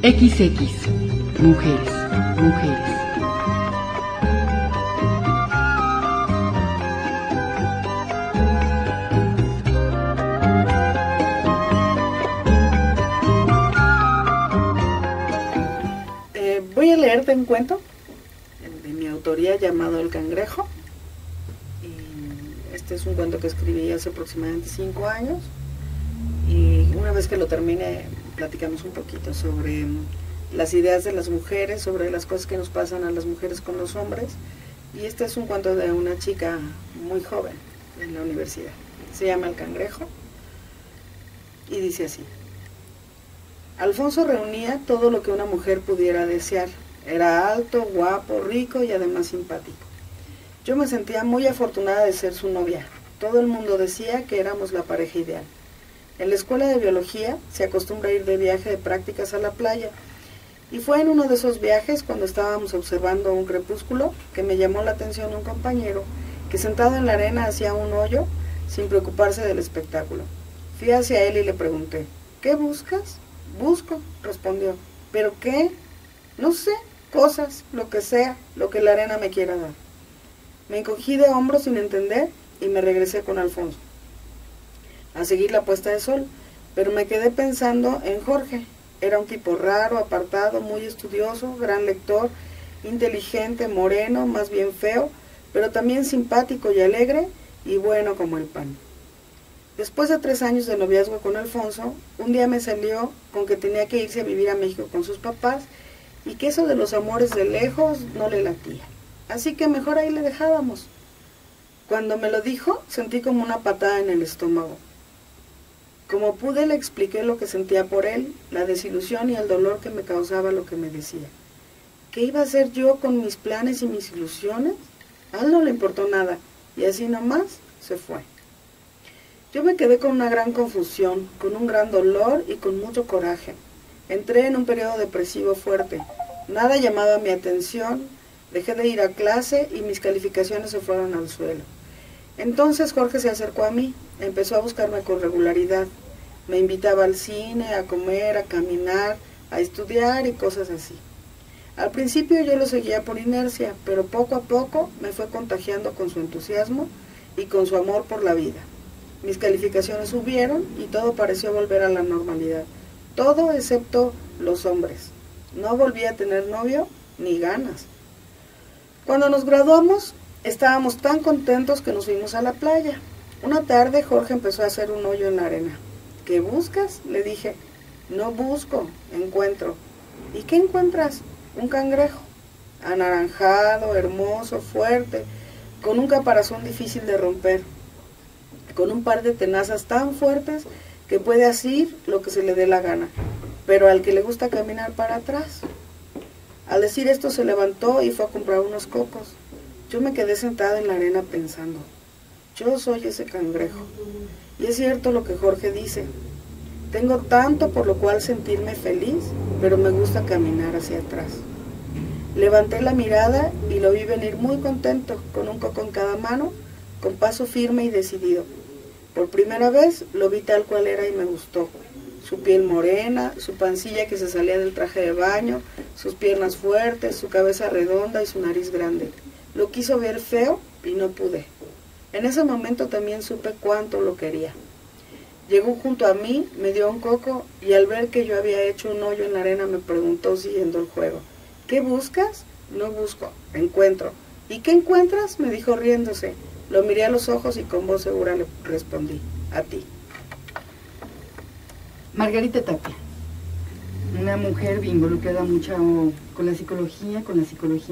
XX. Mujeres, mujeres. Voy a leerte un cuento de mi autoría llamado El Cangrejo. Este es un cuento que escribí hace aproximadamente 5 años. Y una vez que lo termine, platicamos un poquito sobre las ideas de las mujeres, sobre las cosas que nos pasan a las mujeres con los hombres. Y este es un cuento de una chica muy joven en la universidad. Se llama El Cangrejo y dice así. Alfonso reunía todo lo que una mujer pudiera desear. Era alto, guapo, rico y además simpático. Yo me sentía muy afortunada de ser su novia. Todo el mundo decía que éramos la pareja ideal. En la escuela de biología se acostumbra a ir de viaje de prácticas a la playa. Y fue en uno de esos viajes, cuando estábamos observando un crepúsculo, que me llamó la atención un compañero que sentado en la arena hacía un hoyo sin preocuparse del espectáculo. Fui hacia él y le pregunté, ¿qué buscas? Busco, respondió. ¿Pero qué? No sé, cosas, lo que sea, lo que la arena me quiera dar. Me encogí de hombros sin entender y me regresé con Alfonso a seguir la puesta de sol, pero me quedé pensando en Jorge. Era un tipo raro, apartado, muy estudioso, gran lector, inteligente, moreno, más bien feo, pero también simpático y alegre y bueno como el pan. Después de 3 años de noviazgo con Alfonso, un día me salió con que tenía que irse a vivir a México con sus papás y que eso de los amores de lejos no le latía. Así que mejor ahí le dejábamos. Cuando me lo dijo, sentí como una patada en el estómago. Como pude, le expliqué lo que sentía por él, la desilusión y el dolor que me causaba lo que me decía. ¿Qué iba a hacer yo con mis planes y mis ilusiones? A él no le importó nada, y así nomás se fue. Yo me quedé con una gran confusión, con un gran dolor y con mucho coraje. Entré en un periodo depresivo fuerte. Nada llamaba mi atención, dejé de ir a clase y mis calificaciones se fueron al suelo. Entonces Jorge se acercó a mí, empezó a buscarme con regularidad. Me invitaba al cine, a comer, a caminar, a estudiar y cosas así. Al principio yo lo seguía por inercia, pero poco a poco me fue contagiando con su entusiasmo y con su amor por la vida. Mis calificaciones subieron y todo pareció volver a la normalidad. Todo excepto los hombres. No volví a tener novio ni ganas. Cuando nos graduamos, estábamos tan contentos que nos fuimos a la playa. Una tarde Jorge empezó a hacer un hoyo en la arena. ¿Qué buscas?, le dije. No busco, encuentro. ¿Y qué encuentras? Un cangrejo. Anaranjado, hermoso, fuerte, con un caparazón difícil de romper, con un par de tenazas tan fuertes que puede asir lo que se le dé la gana, pero al que le gusta caminar para atrás. Al decir esto se levantó y fue a comprar unos cocos. Yo me quedé sentada en la arena pensando, yo soy ese cangrejo. Y es cierto lo que Jorge dice, tengo tanto por lo cual sentirme feliz, pero me gusta caminar hacia atrás. Levanté la mirada y lo vi venir muy contento, con un coco en cada mano, con paso firme y decidido. Por primera vez lo vi tal cual era y me gustó. Su piel morena, su pancilla que se salía del traje de baño, sus piernas fuertes, su cabeza redonda y su nariz grande. Lo quiso ver feo y no pude. En ese momento también supe cuánto lo quería. Llegó junto a mí, me dio un coco y al ver que yo había hecho un hoyo en la arena me preguntó siguiendo el juego. ¿Qué buscas? No busco, encuentro. ¿Y qué encuentras?, me dijo riéndose. Lo miré a los ojos y con voz segura le respondí, a ti. Margarita Tapia, una mujer involucrada mucho con la psicología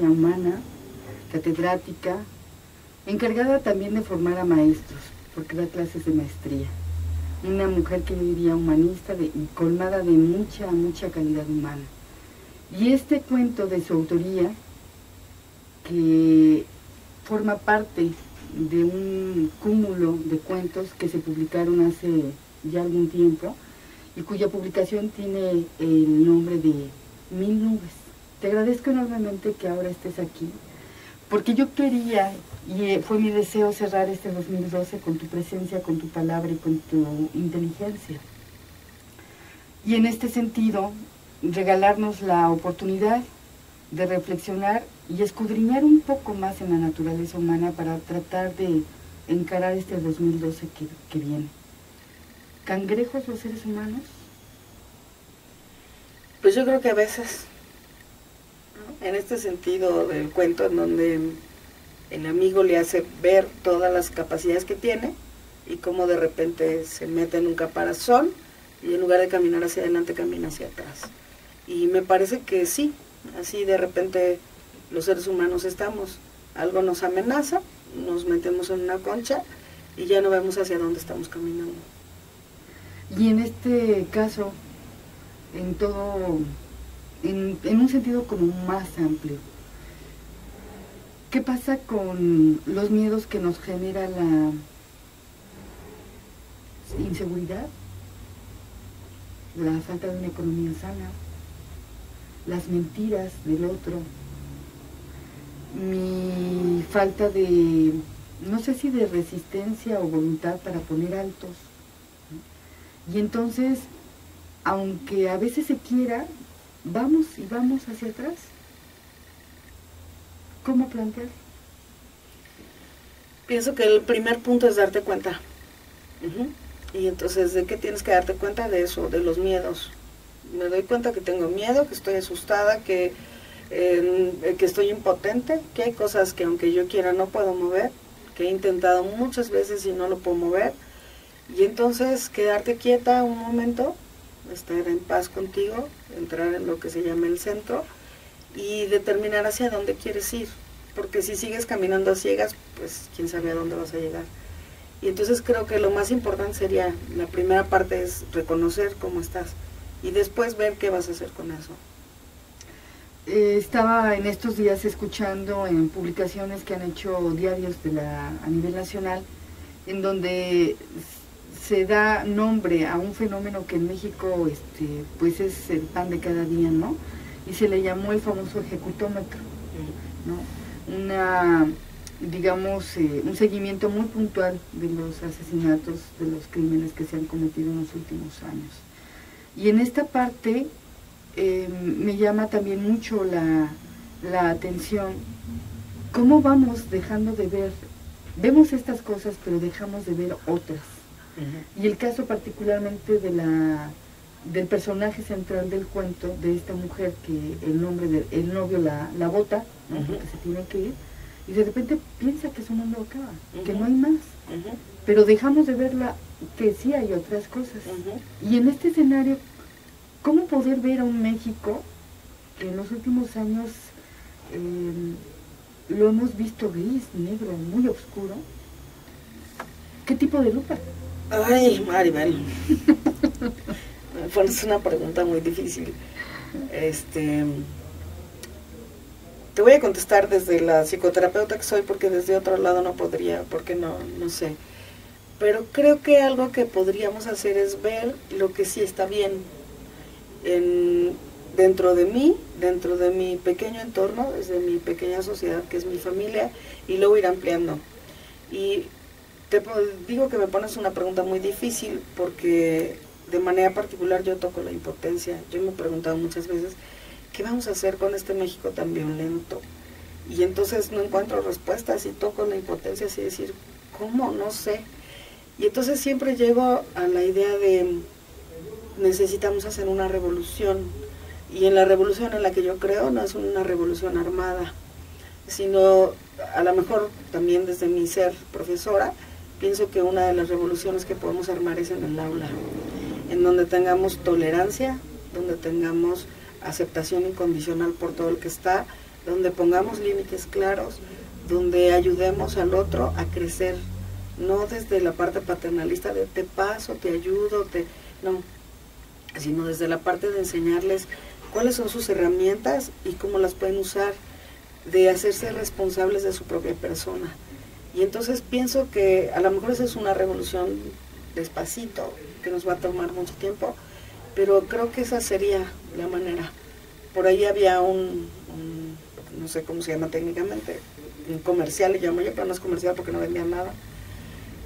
humana, catedrática, encargada también de formar a maestros, porque da clases de maestría. Una mujer que yo diría humanista, colmada de mucha calidad humana. Y este cuento de su autoría, que forma parte de un cúmulo de cuentos que se publicaron hace ya algún tiempo y cuya publicación tiene el nombre de Mil Nubes. Te agradezco enormemente que ahora estés aquí, porque yo quería, y fue mi deseo, cerrar este 2012 con tu presencia, con tu palabra y con tu inteligencia. Y en este sentido, regalarnos la oportunidad de reflexionar y escudriñar un poco más en la naturaleza humana para tratar de encarar este 2012 que viene. ¿Cangrejos los seres humanos? Pues yo creo que a veces, ¿no? En este sentido del cuento, en donde el amigo le hace ver todas las capacidades que tiene y cómo de repente se mete en un caparazón y en lugar de caminar hacia adelante camina hacia atrás. Y me parece que sí, así de repente los seres humanos estamos, algo nos amenaza, nos metemos en una concha y ya no vemos hacia dónde estamos caminando. Y en este caso, en todo, en un sentido como más amplio, ¿qué pasa con los miedos que nos genera la inseguridad, la falta de una economía sana, las mentiras del otro, mi falta de, no sé si de resistencia o voluntad para poner altos? Y entonces, aunque a veces se quiera, vamos y vamos hacia atrás. ¿Cómo plantear? Pienso que el primer punto es darte cuenta. Y entonces, ¿de qué tienes que darte cuenta? De eso, de los miedos. Me doy cuenta que tengo miedo, que estoy asustada, que estoy impotente, que hay cosas que aunque yo quiera no puedo mover, que he intentado muchas veces y no lo puedo mover. Y entonces quedarte quieta un momento, estar en paz contigo, entrar en lo que se llama el centro y determinar hacia dónde quieres ir. Porque si sigues caminando a ciegas, pues quién sabe a dónde vas a llegar. Y entonces creo que lo más importante sería, la primera parte es reconocer cómo estás y después ver qué vas a hacer con eso. Estaba en estos días escuchando en publicaciones que han hecho diarios a nivel nacional, en donde se da nombre a un fenómeno que en México pues es el pan de cada día, ¿no? Y se le llamó el famoso ejecutómetro, ¿no? Digamos, un seguimiento muy puntual de los asesinatos, de los crímenes que se han cometido en los últimos años. Y en esta parte me llama también mucho la atención, cómo vamos dejando de ver, vemos estas cosas pero dejamos de ver otras. Y el caso particularmente del personaje central del cuento, de esta mujer que el novio la bota, ¿no? Porque se tiene que ir, y de repente piensa que su mundo acaba, que no hay más, pero dejamos de verla, que sí hay otras cosas. Y en este escenario, ¿cómo poder ver a un México que en los últimos años lo hemos visto gris, negro, muy oscuro? ¿Qué tipo de lupa? Ay, Maribel, me pones una pregunta muy difícil. Te voy a contestar desde la psicoterapeuta que soy, porque desde otro lado no podría, porque no sé. Pero creo que algo que podríamos hacer es ver lo que sí está bien dentro de mí, dentro de mi pequeño entorno, desde mi pequeña sociedad que es mi familia, y luego ir ampliando. Y te digo que me pones una pregunta muy difícil porque de manera particular yo toco la impotencia. Yo me he preguntado muchas veces, ¿qué vamos a hacer con este México tan violento? Y entonces no encuentro respuestas y toco la impotencia así decir, ¿cómo? No sé. Y entonces siempre llego a la idea de necesitamos hacer una revolución. Y en la revolución en la que yo creo no es una revolución armada, sino a lo mejor también desde mi ser profesora, pienso que una de las revoluciones que podemos armar es en el aula, en donde tengamos tolerancia, donde tengamos aceptación incondicional por todo el que está, donde pongamos límites claros, donde ayudemos al otro a crecer, no desde la parte paternalista de te paso, te ayudo, no, sino desde la parte de enseñarles cuáles son sus herramientas y cómo las pueden usar, de hacerse responsables de su propia persona. Y entonces pienso que a lo mejor esa es una revolución despacito, que nos va a tomar mucho tiempo, pero creo que esa sería la manera. Por ahí había no sé cómo se llama técnicamente, un comercial le llamo yo, pero no es comercial porque no vendía nada,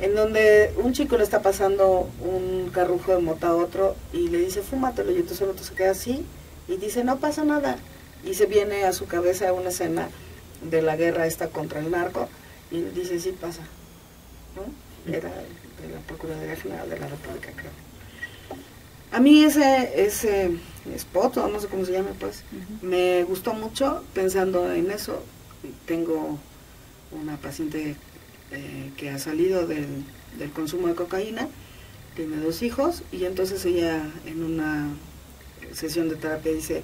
en donde un chico le está pasando un carrujo de mota a otro y le dice, fúmatelo, y entonces el otro se queda así y dice, no pasa nada, y se viene a su cabeza una escena de la guerra esta contra el narco, y dice, sí pasa, ¿no? Era de la Procuraduría General de la República, creo. A mí ese spot, o no sé cómo se llama, pues, me gustó mucho pensando en eso. Tengo una paciente que ha salido del consumo de cocaína, tiene 2 hijos, y entonces ella en una sesión de terapia dice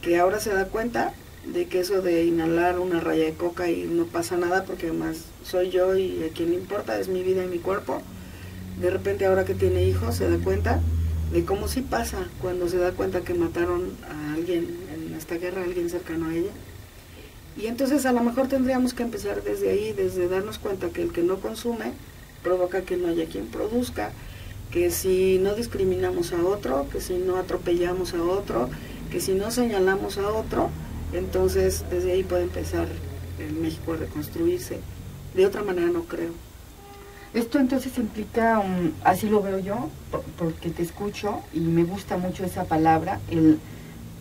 que ahora se da cuenta de que eso de inhalar una raya de coca y no pasa nada, porque además soy yo y a quien le importa es mi vida y mi cuerpo. De repente ahora que tiene hijos se da cuenta de cómo sí pasa cuando se da cuenta que mataron a alguien en esta guerra, a alguien cercano a ella. Y entonces a lo mejor tendríamos que empezar desde ahí, desde darnos cuenta que el que no consume provoca que no haya quien produzca, que si no discriminamos a otro, que si no atropellamos a otro, que si no señalamos a otro, entonces desde ahí puede empezar el México a reconstruirse. De otra manera no creo. Esto entonces implica, así lo veo yo, porque te escucho y me gusta mucho esa palabra, el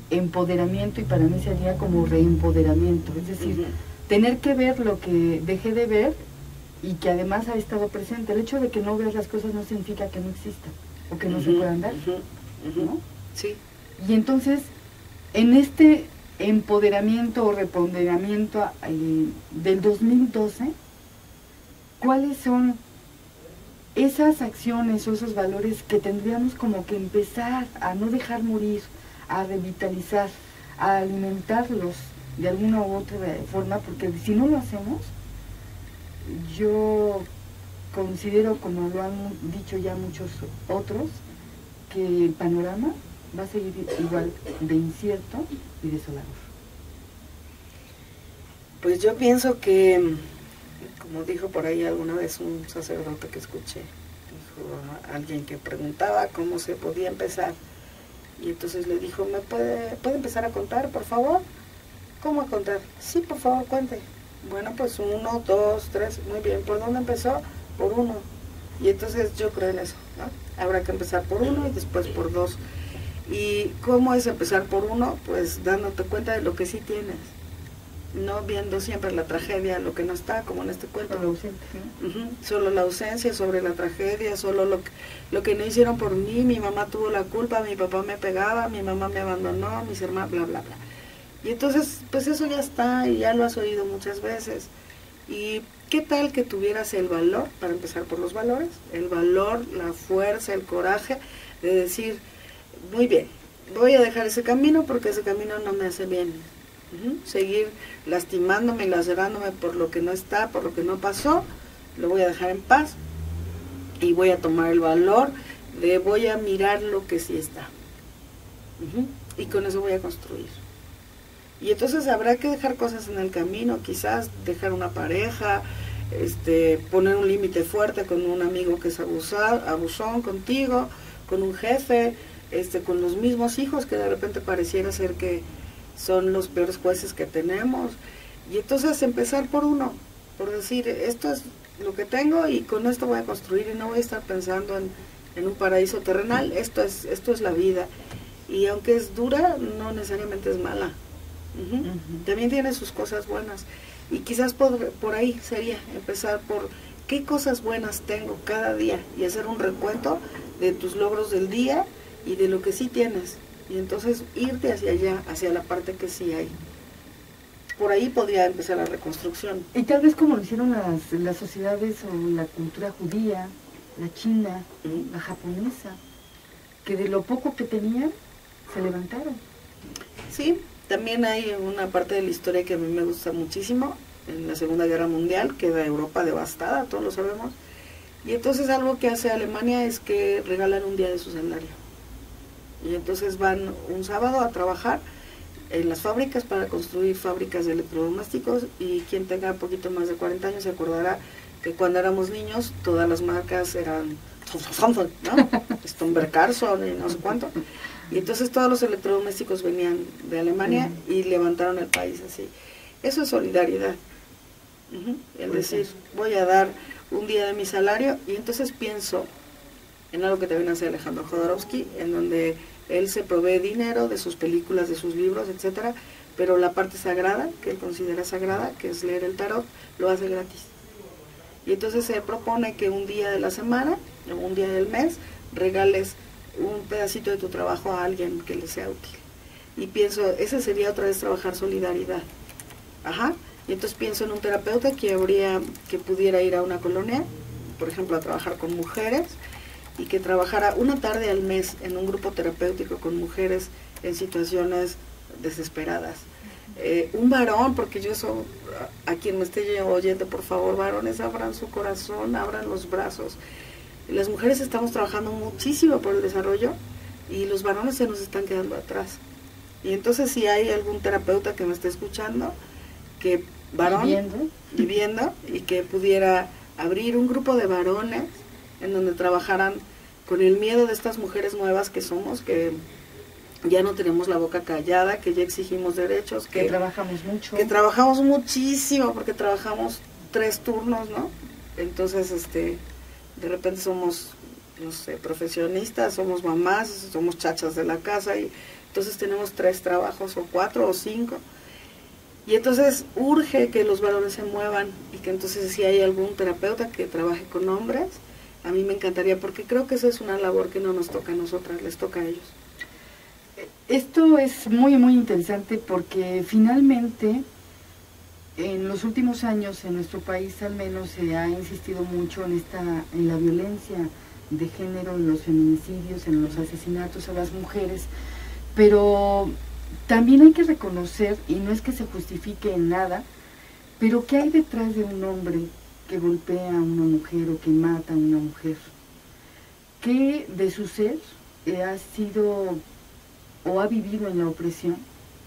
empoderamiento, y para mí sería como reempoderamiento, es decir, tener que ver lo que dejé de ver y que además ha estado presente. El hecho de que no veas las cosas no significa que no existan o que no se puedan dar, ¿no? Sí. Y entonces, en este empoderamiento o reponderamiento del 2012, ¿cuáles son esas acciones o esos valores que tendríamos como que empezar a no dejar morir, a revitalizar, a alimentarlos de alguna u otra forma? Porque si no lo hacemos, yo considero, como lo han dicho ya muchos otros, que el panorama va a seguir igual de incierto y desolador. Pues yo pienso que, como dijo por ahí alguna vez un sacerdote que escuché, dijo a alguien que preguntaba cómo se podía empezar, y entonces le dijo, ¿me puede empezar a contar, por favor? ¿Cómo a contar? Sí, por favor, cuente. Bueno, pues 1, 2, 3, muy bien. ¿Por dónde empezó? Por 1. Y entonces yo creo en eso, ¿no? Habrá que empezar por 1 y después por 2. ¿Y cómo es empezar por 1? Pues dándote cuenta de lo que sí tienes. No viendo siempre la tragedia, lo que no está, como en este cuento. Solo ausente, ¿no? Solo la ausencia, sobre la tragedia, solo lo que no hicieron por mí. Mi mamá tuvo la culpa, mi papá me pegaba, mi mamá me abandonó, mis hermanos, bla, bla, bla. Y entonces, pues eso ya está y ya lo has oído muchas veces. ¿Y qué tal que tuvieras el valor, para empezar por los valores, el valor, la fuerza, el coraje de decir, muy bien, voy a dejar ese camino porque ese camino no me hace bien? Seguir lastimándome y lacerándome por lo que no está, por lo que no pasó, lo voy a dejar en paz y voy a tomar el valor de voy a mirar lo que sí está. Y con eso voy a construir. Y entonces habrá que dejar cosas en el camino, quizás dejar una pareja, poner un límite fuerte con un amigo que es abusón contigo, con un jefe, con los mismos hijos que de repente pareciera ser que son los peores jueces que tenemos. Y entonces empezar por 1, por decir, esto es lo que tengo y con esto voy a construir y no voy a estar pensando en un paraíso terrenal. Esto es la vida. Y aunque es dura, no necesariamente es mala. También tiene sus cosas buenas. Y quizás por ahí sería empezar por qué cosas buenas tengo cada día y hacer un recuento de tus logros del día y de lo que sí tienes. Y entonces irte hacia allá, hacia la parte que sí hay. Por ahí podría empezar la reconstrucción. Y tal vez como lo hicieron las sociedades o la cultura judía, la china, la japonesa, que de lo poco que tenían, se levantaron. Sí, también hay una parte de la historia que a mí me gusta muchísimo. En la Segunda Guerra Mundial queda Europa devastada, todos lo sabemos. Y entonces algo que hace Alemania es que regalan un día de su salario. Y entonces van un sábado a trabajar en las fábricas para construir fábricas de electrodomésticos, y quien tenga un poquito más de 40 años se acordará que cuando éramos niños todas las marcas eran, ¿no? Stomberg Carlson y no sé cuánto. Y entonces todos los electrodomésticos venían de Alemania y levantaron el país así. Eso es solidaridad. El decir, voy a dar un día de mi salario, y entonces pienso, en algo que también hace Alejandro Jodorowsky, en donde él se provee dinero de sus películas, de sus libros, etcétera, pero la parte sagrada, que él considera sagrada, que es leer el tarot, lo hace gratis. Y entonces se propone que un día de la semana, o un día del mes, regales un pedacito de tu trabajo a alguien que le sea útil. Y pienso, ese sería otra vez trabajar solidaridad. Ajá. Y entonces pienso en un terapeuta que pudiera ir a una colonia, por ejemplo, a trabajar con mujeres, y que trabajara una tarde al mes en un grupo terapéutico con mujeres en situaciones desesperadas. Un varón, porque yo soy, a quien me esté oyendo, por favor, varones, abran su corazón, abran los brazos. Las mujeres estamos trabajando muchísimo por el desarrollo y los varones se nos están quedando atrás. Y entonces si hay algún terapeuta que me esté escuchando, que varón, viviendo, y que pudiera abrir un grupo de varones en donde trabajaran con el miedo de estas mujeres nuevas que somos, que ya no tenemos la boca callada, que ya exigimos derechos, que trabajamos mucho, que trabajamos muchísimo, porque trabajamos 3 turnos, ¿no? Entonces, de repente somos, no sé, profesionistas, somos mamás, somos chachas de la casa, y entonces tenemos 3 trabajos, o 4 o 5. Y entonces urge que los varones se muevan, y que entonces si hay algún terapeuta que trabaje con hombres, a mí me encantaría, porque creo que esa es una labor que no nos toca a nosotras, les toca a ellos. Esto es muy, muy interesante porque finalmente en los últimos años en nuestro país al menos se ha insistido mucho en la violencia de género, en los feminicidios, en los asesinatos a las mujeres, pero también hay que reconocer, y no es que se justifique en nada, pero ¿qué hay detrás de un hombre que golpea a una mujer o que mata a una mujer? ¿Qué de su ser ha sido o ha vivido en la opresión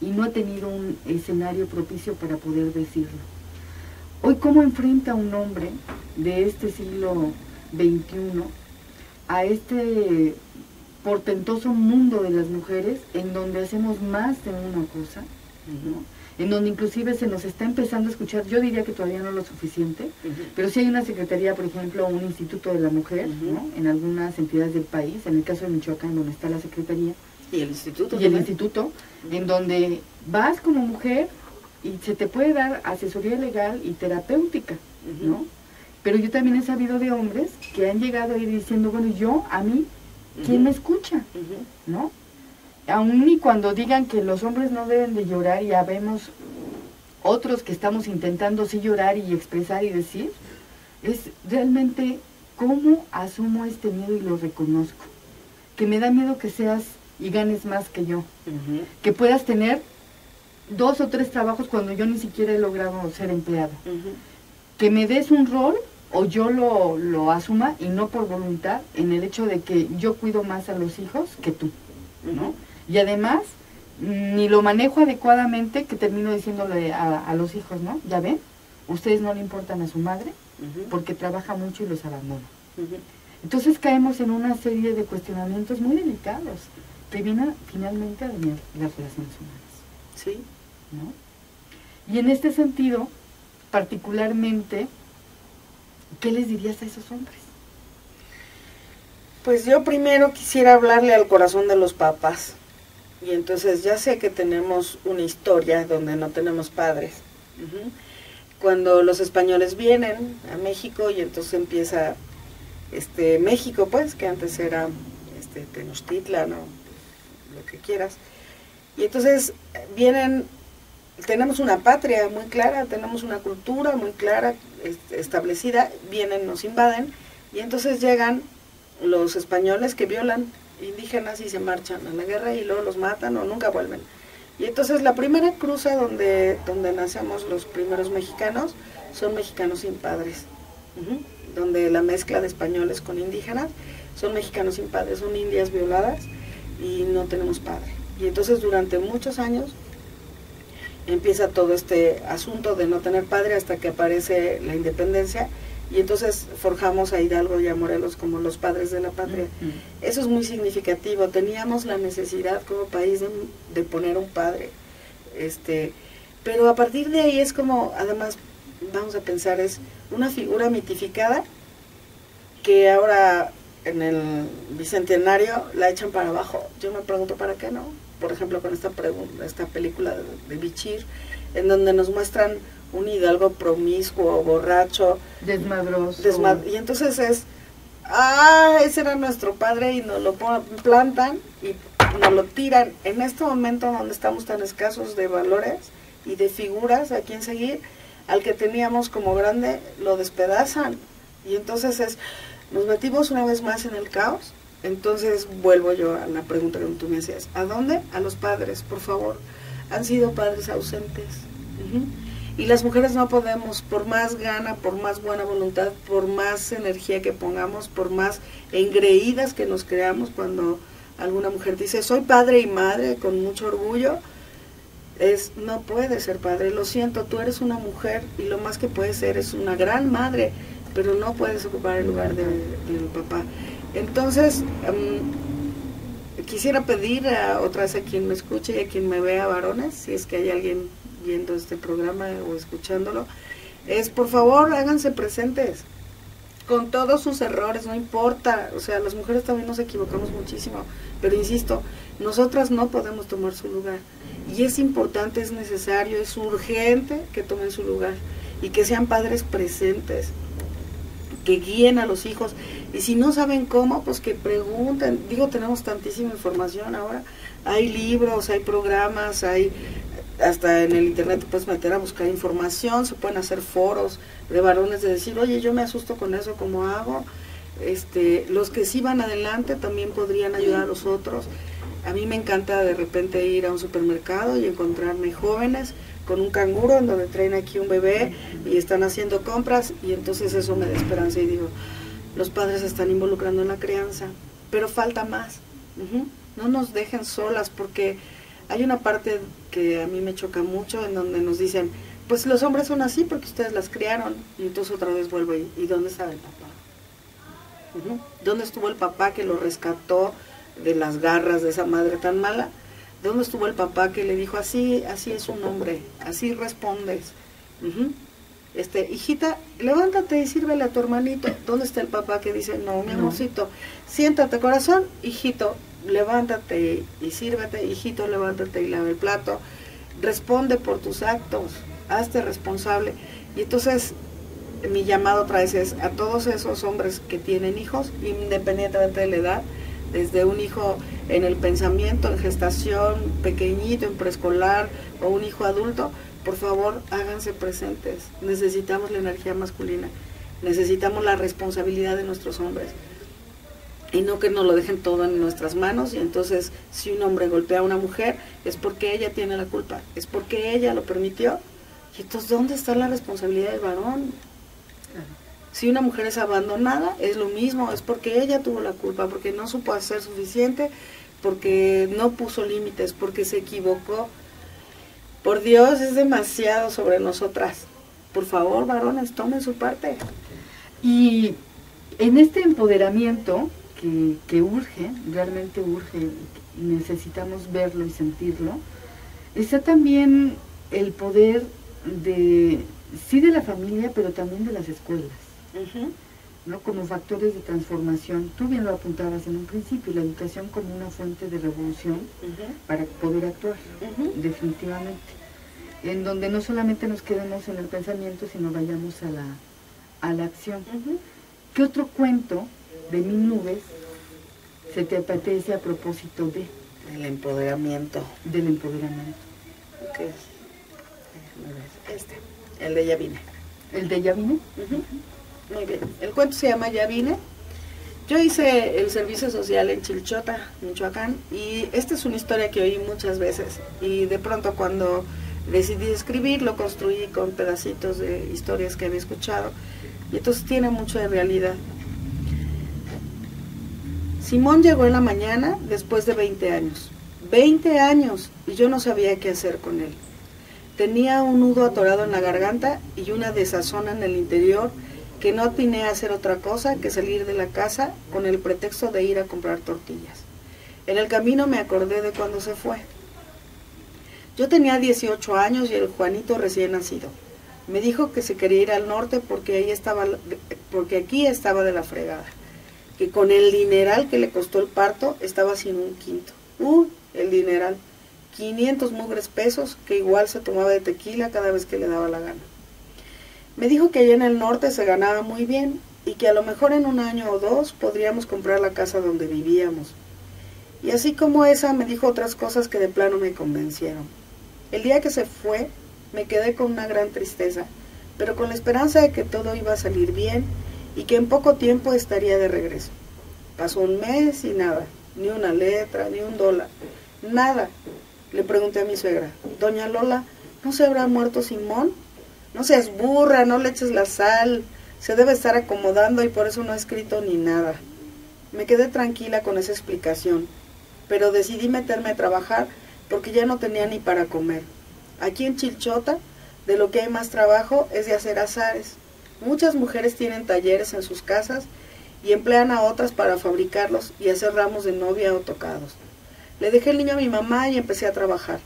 y no ha tenido un escenario propicio para poder decirlo? Hoy, ¿cómo enfrenta un hombre de este siglo XXI a este portentoso mundo de las mujeres, en donde hacemos más de una cosa, ¿no? En donde inclusive se nos está empezando a escuchar, yo diría que todavía no lo suficiente, pero sí hay una secretaría, por ejemplo, un instituto de la mujer, ¿no? En algunas entidades del país, en el caso de Michoacán, donde está la secretaría, y el instituto, en donde vas como mujer y se te puede dar asesoría legal y terapéutica, ¿no? Pero yo también he sabido de hombres que han llegado a ir diciendo, bueno, yo, a mí, ¿quién me escucha? ¿No? Aún y cuando digan que los hombres no deben de llorar, ya vemos otros que estamos intentando sí llorar y expresar y decir, es realmente cómo asumo este miedo y lo reconozco. Que me da miedo que seas y ganes más que yo. Que puedas tener 2 o 3 trabajos cuando yo ni siquiera he logrado ser empleado. Que me des un rol o yo lo asuma, y no por voluntad, en el hecho de que yo cuido más a los hijos que tú, ¿no? Y además, ni lo manejo adecuadamente, que termino diciéndole a los hijos, ¿no? Ya ven, ustedes no le importan a su madre porque trabaja mucho y los abandona. Entonces caemos en una serie de cuestionamientos muy delicados que vienen finalmente a dañar las relaciones humanas. Sí. ¿No? Y en este sentido, particularmente, ¿qué les dirías a esos hombres? Pues yo primero quisiera hablarle al corazón de los papás. Y entonces ya sé que tenemos una historia donde no tenemos padres. Cuando los españoles vienen a México, y entonces empieza México, pues, que antes era Tenochtitlan, o lo que quieras. Y entonces vienen, tenemos una patria muy clara, tenemos una cultura muy clara, establecida, vienen, nos invaden, y entonces llegan los españoles que violan indígenas y se marchan a la guerra y luego los matan o nunca vuelven. Y entonces la primera cruza donde nacemos los primeros mexicanos son mexicanos sin padres, donde la mezcla de españoles con indígenas son mexicanos sin padres, son indias violadas y no tenemos padre. Y entonces durante muchos años empieza todo este asunto de no tener padre hasta que aparece la independencia, y entonces forjamos a Hidalgo y a Morelos como los padres de la patria. Eso es muy significativo. Teníamos la necesidad como país de poner un padre. Pero a partir de ahí es como, además, vamos a pensar, es una figura mitificada que ahora en el Bicentenario la echan para abajo. Yo me pregunto para qué no. Por ejemplo, con esta película de Bichir, en donde nos muestran un hidalgo promiscuo, borracho, desmadroso. Y entonces es, ese era nuestro padre, y nos lo plantan y nos lo tiran. En este momento donde estamos tan escasos de valores y de figuras a quien seguir, al que teníamos como grande lo despedazan. Y entonces nos metimos una vez más en el caos. Entonces vuelvo yo a la pregunta que tú me hacías. ¿A dónde? A los padres, por favor. Han sido padres ausentes. Y las mujeres no podemos, por más gana, por más buena voluntad, por más energía que pongamos, por más engreídas que nos creamos, cuando alguna mujer dice, soy padre y madre, con mucho orgullo, no puedes ser padre. Lo siento, tú eres una mujer y lo más que puedes ser es una gran madre, pero no puedes ocupar el lugar del papá. Entonces, quisiera pedir otra vez a quien me escuche y a quien me vea, varones, si es que hay alguien viendo este programa o escuchándolo, por favor, háganse presentes, con todos sus errores, no importa. O sea, las mujeres también nos equivocamos muchísimo, pero insisto, nosotras no podemos tomar su lugar, y es importante, es necesario, es urgente que tomen su lugar, y que sean padres presentes, que guíen a los hijos, y si no saben cómo, pues que pregunten. Digo, tenemos tantísima información ahora, hay libros, hay programas, hasta en el internet te puedes meter a buscar información, se pueden hacer foros de varones de decir, oye, yo me asusto con eso, ¿cómo hago? Los que sí van adelante también podrían ayudar a los otros. A mí me encanta de repente ir a un supermercado y encontrarme jóvenes con un canguro en donde traen aquí un bebé y están haciendo compras, y entonces eso me da esperanza y digo, los padres se están involucrando en la crianza, pero falta más. No nos dejen solas, porque hay una parte que a mí me choca mucho en donde nos dicen, pues los hombres son así porque ustedes las criaron, y entonces otra vez vuelvo ¿y dónde estaba el papá? ¿Dónde estuvo el papá que lo rescató de las garras de esa madre tan mala? ¿Dónde estuvo el papá que le dijo, así es un hombre, así respondes? Hijita, levántate y sírvele a tu hermanito. ¿Dónde está el papá que dice, no, mi amorcito, siéntate corazón, hijito, levántate y sírvete, hijito, levántate y lava el plato, responde por tus actos, hazte responsable? Y entonces mi llamado otra vez es a todos esos hombres que tienen hijos, independientemente de la edad, desde un hijo en el pensamiento, en gestación, pequeñito, en preescolar, o un hijo adulto, por favor, háganse presentes. Necesitamos la energía masculina, necesitamos la responsabilidad de nuestros hombres, y no que nos lo dejen todo en nuestras manos. Y entonces, si un hombre golpea a una mujer, es porque ella tiene la culpa, es porque ella lo permitió. Y entonces, ¿dónde está la responsabilidad del varón? Si una mujer es abandonada, es lo mismo, es porque ella tuvo la culpa, porque no supo hacer suficiente, porque no puso límites, porque se equivocó. Por Dios, es demasiado sobre nosotras. Por favor, varones, tomen su parte. Y en este empoderamiento que urge, realmente urge, y necesitamos verlo y sentirlo, está también el poder de la familia, pero también de las escuelas, ¿no? Como factores de transformación. Tú bien lo apuntabas en un principio, la educación como una fuente de revolución para poder actuar, definitivamente, en donde no solamente nos quedemos en el pensamiento, sino vayamos a la acción. ¿Qué otro cuento de 1000 nubes se te apetece a propósito del empoderamiento? Del empoderamiento. ¿Qué es? El de Ya Vine. ¿El de Ya Vine? Muy bien. El cuento se llama Ya Vine. Yo hice el servicio social en Chilchota, Michoacán, y esta es una historia que oí muchas veces, y de pronto cuando decidí escribir lo construí con pedacitos de historias que había escuchado, y entonces tiene mucho de realidad. Simón llegó en la mañana después de 20 años. 20 años, y yo no sabía qué hacer con él. Tenía un nudo atorado en la garganta y una desazón en el interior, que no atiné a hacer otra cosa que salir de la casa con el pretexto de ir a comprar tortillas. En el camino me acordé de cuando se fue. Yo tenía 18 años y el Juanito recién nacido. Me dijo que se quería ir al norte porque aquí estaba de la fregada, que con el dineral que le costó el parto estaba sin un quinto. El dineral. 500 mugres pesos que igual se tomaba de tequila cada vez que le daba la gana. Me dijo que allá en el norte se ganaba muy bien y que a lo mejor en un año o dos podríamos comprar la casa donde vivíamos. Y así como esa me dijo otras cosas que de plano me convencieron. El día que se fue me quedé con una gran tristeza, pero con la esperanza de que todo iba a salir bien y que en poco tiempo estaría de regreso. Pasó un mes y nada, ni una letra, ni un dólar, nada. Le pregunté a mi suegra: doña Lola, ¿no se habrá muerto Simón? No seas burra, no le eches la sal, se debe estar acomodando y por eso no ha escrito ni nada. Me quedé tranquila con esa explicación, pero decidí meterme a trabajar porque ya no tenía ni para comer. Aquí en Chilchota, de lo que hay más trabajo es de hacer azares. Muchas mujeres tienen talleres en sus casas y emplean a otras para fabricarlos y hacer ramos de novia o tocados. Le dejé el niño a mi mamá y empecé a trabajar.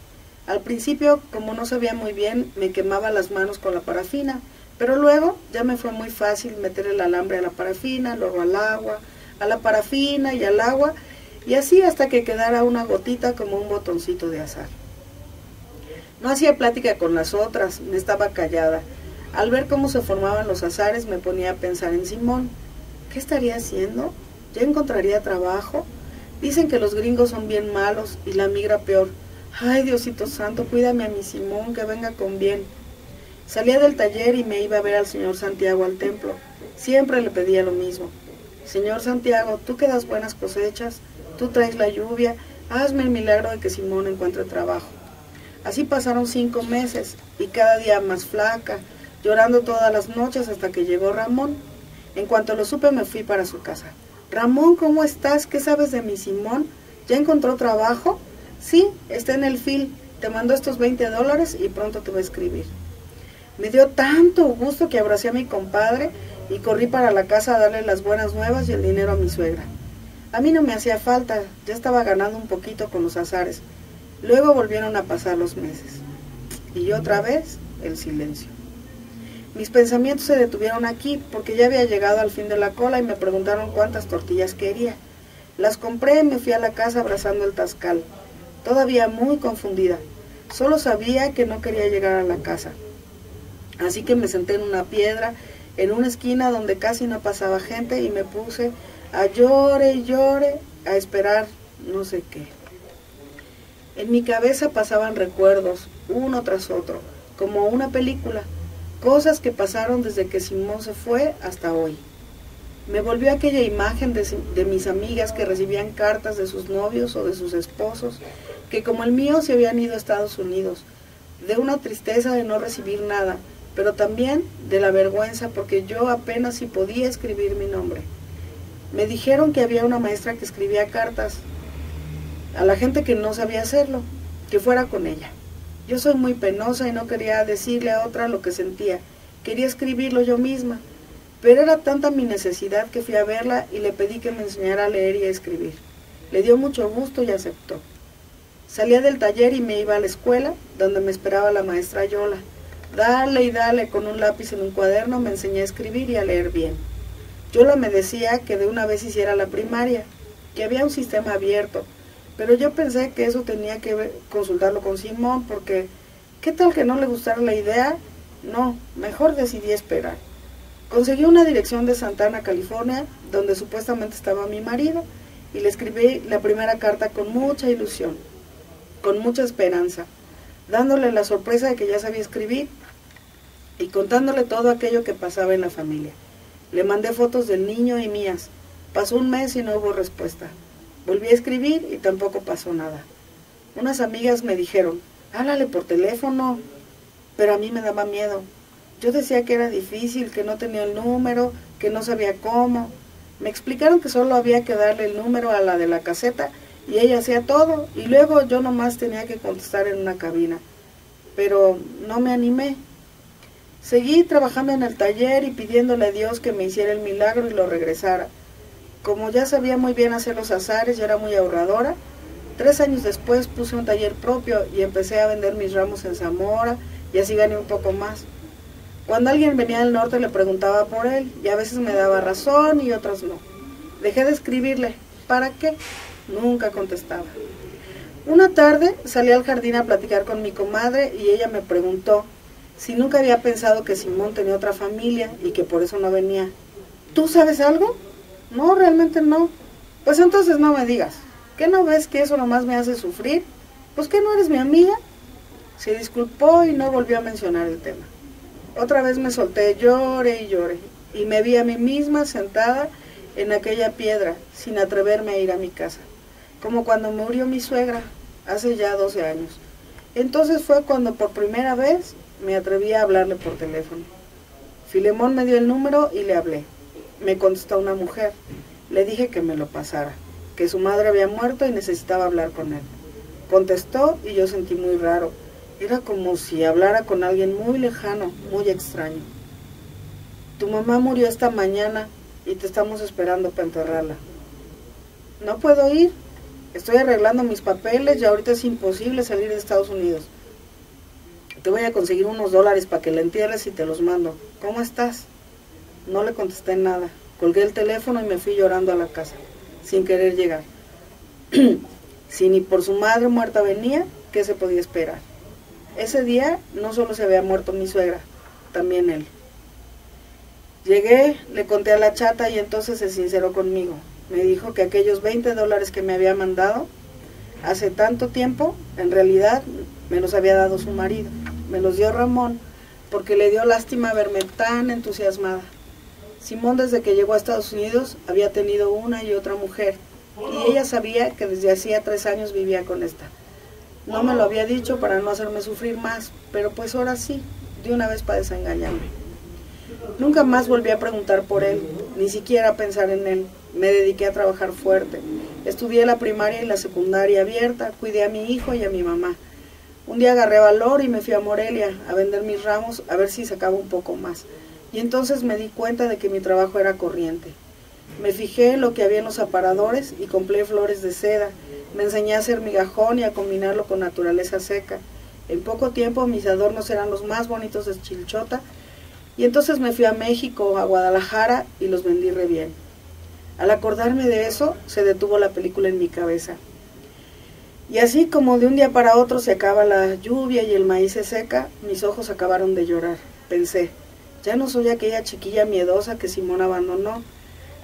Al principio, como no sabía muy bien, me quemaba las manos con la parafina, pero luego ya me fue muy fácil meter el alambre a la parafina, luego al agua, a la parafina y al agua, y así hasta que quedara una gotita como un botoncito de azar. No hacía plática con las otras, me estaba callada. Al ver cómo se formaban los azares me ponía a pensar en Simón. ¿Qué estaría haciendo? ¿Ya encontraría trabajo? Dicen que los gringos son bien malos y la migra peor. Ay, Diosito Santo, cuídame a mi Simón, que venga con bien. Salía del taller y me iba a ver al señor Santiago al templo. Siempre le pedía lo mismo. Señor Santiago, tú que das buenas cosechas, tú traes la lluvia, hazme el milagro de que Simón encuentre trabajo. Así pasaron 5 meses y cada día más flaca, llorando todas las noches hasta que llegó Ramón. En cuanto lo supe me fui para su casa. Ramón, ¿cómo estás? ¿Qué sabes de mi Simón? ¿Ya encontró trabajo? Sí, está en el FIL, te mandó estos $20 y pronto te va a escribir. Me dio tanto gusto que abracé a mi compadre y corrí para la casa a darle las buenas nuevas y el dinero a mi suegra. A mí no me hacía falta, ya estaba ganando un poquito con los azares. Luego volvieron a pasar los meses. Y otra vez, el silencio. Mis pensamientos se detuvieron aquí porque ya había llegado al fin de la cola y me preguntaron cuántas tortillas quería. Las compré y me fui a la casa abrazando el tascal, todavía muy confundida. Solo sabía que no quería llegar a la casa. Así que me senté en una piedra, en una esquina donde casi no pasaba gente y me puse a llore y llore, a esperar no sé qué. En mi cabeza pasaban recuerdos, uno tras otro, como una película. Cosas que pasaron desde que Simón se fue hasta hoy. Me volvió aquella imagen de mis amigas que recibían cartas de sus novios o de sus esposos, que como el mío se habían ido a Estados Unidos, de una tristeza de no recibir nada, pero también de la vergüenza porque yo apenas si podía escribir mi nombre. Me dijeron que había una maestra que escribía cartas a la gente que no sabía hacerlo, que fuera con ella. Yo soy muy penosa y no quería decirle a otra lo que sentía. Quería escribirlo yo misma, pero era tanta mi necesidad que fui a verla y le pedí que me enseñara a leer y a escribir. Le dio mucho gusto y aceptó. Salía del taller y me iba a la escuela, donde me esperaba la maestra Yola. Dale y dale, con un lápiz en un cuaderno me enseñé a escribir y a leer bien. Yola me decía que de una vez hiciera la primaria, que había un sistema abierto, pero yo pensé que eso tenía que consultarlo con Simón, porque ¿qué tal que no le gustara la idea? No, mejor decidí esperar. Conseguí una dirección de Santana, California, donde supuestamente estaba mi marido, y le escribí la primera carta con mucha ilusión, con mucha esperanza, dándole la sorpresa de que ya sabía escribir y contándole todo aquello que pasaba en la familia. Le mandé fotos del niño y mías. Pasó un mes y no hubo respuesta. Volví a escribir y tampoco pasó nada. Unas amigas me dijeron, háblale por teléfono, pero a mí me daba miedo. Yo decía que era difícil, que no tenía el número, que no sabía cómo. Me explicaron que solo había que darle el número a la de la caseta y ella hacía todo, y luego yo nomás tenía que contestar en una cabina. Pero no me animé. Seguí trabajando en el taller y pidiéndole a Dios que me hiciera el milagro y lo regresara. Como ya sabía muy bien hacer los azares y era muy ahorradora, 3 años después puse un taller propio y empecé a vender mis ramos en Zamora y así gané un poco más. Cuando alguien venía del norte le preguntaba por él y a veces me daba razón y otras no. Dejé de escribirle. ¿Para qué? Nunca contestaba. Una tarde salí al jardín a platicar con mi comadre y ella me preguntó si nunca había pensado que Simón tenía otra familia y que por eso no venía. ¿Tú sabes algo? No, realmente no. Pues entonces no me digas. ¿Qué no ves que eso nomás me hace sufrir? Pues que no eres mi amiga. Se disculpó y no volvió a mencionar el tema. Otra vez me solté, lloré y lloré, y me vi a mí misma sentada en aquella piedra, sin atreverme a ir a mi casa, como cuando murió mi suegra, hace ya 12 años. Entonces fue cuando por primera vez me atreví a hablarle por teléfono. Filemón me dio el número y le hablé. Me contestó una mujer. Le dije que me lo pasara, que su madre había muerto y necesitaba hablar con él. Contestó y yo sentí muy raro. Era como si hablara con alguien muy lejano, muy extraño. Tu mamá murió esta mañana y te estamos esperando para enterrarla. No puedo ir. Estoy arreglando mis papeles y ahorita es imposible salir de Estados Unidos. Te voy a conseguir unos dólares para que la entierres y te los mando. ¿Cómo estás? No le contesté nada. Colgué el teléfono y me fui llorando a la casa, sin querer llegar. Si ni por su madre muerta venía, ¿qué se podía esperar? Ese día no solo se había muerto mi suegra, también él. Llegué, le conté a la chata y entonces se sinceró conmigo. Me dijo que aquellos 20 dólares que me había mandado hace tanto tiempo, en realidad me los había dado su marido. Me los dio Ramón porque le dio lástima verme tan entusiasmada. Simón, desde que llegó a Estados Unidos, había tenido una y otra mujer, y ella sabía que desde hacía 3 años vivía con esta. No me lo había dicho para no hacerme sufrir más, pero pues ahora sí, de una vez para desengañarme. Nunca más volví a preguntar por él, ni siquiera a pensar en él. Me dediqué a trabajar fuerte. Estudié la primaria y la secundaria abierta, cuidé a mi hijo y a mi mamá. Un día agarré valor y me fui a Morelia a vender mis ramos a ver si sacaba un poco más. Y entonces me di cuenta de que mi trabajo era corriente. Me fijé en lo que había en los aparadores y compré flores de seda. Me enseñé a hacer migajón y a combinarlo con naturaleza seca. En poco tiempo mis adornos eran los más bonitos de Chilchota, y entonces me fui a México, a Guadalajara, y los vendí re bien. Al acordarme de eso, se detuvo la película en mi cabeza. Y así como de un día para otro se acaba la lluvia y el maíz se seca, mis ojos acabaron de llorar. Pensé, ya no soy aquella chiquilla miedosa que Simón abandonó,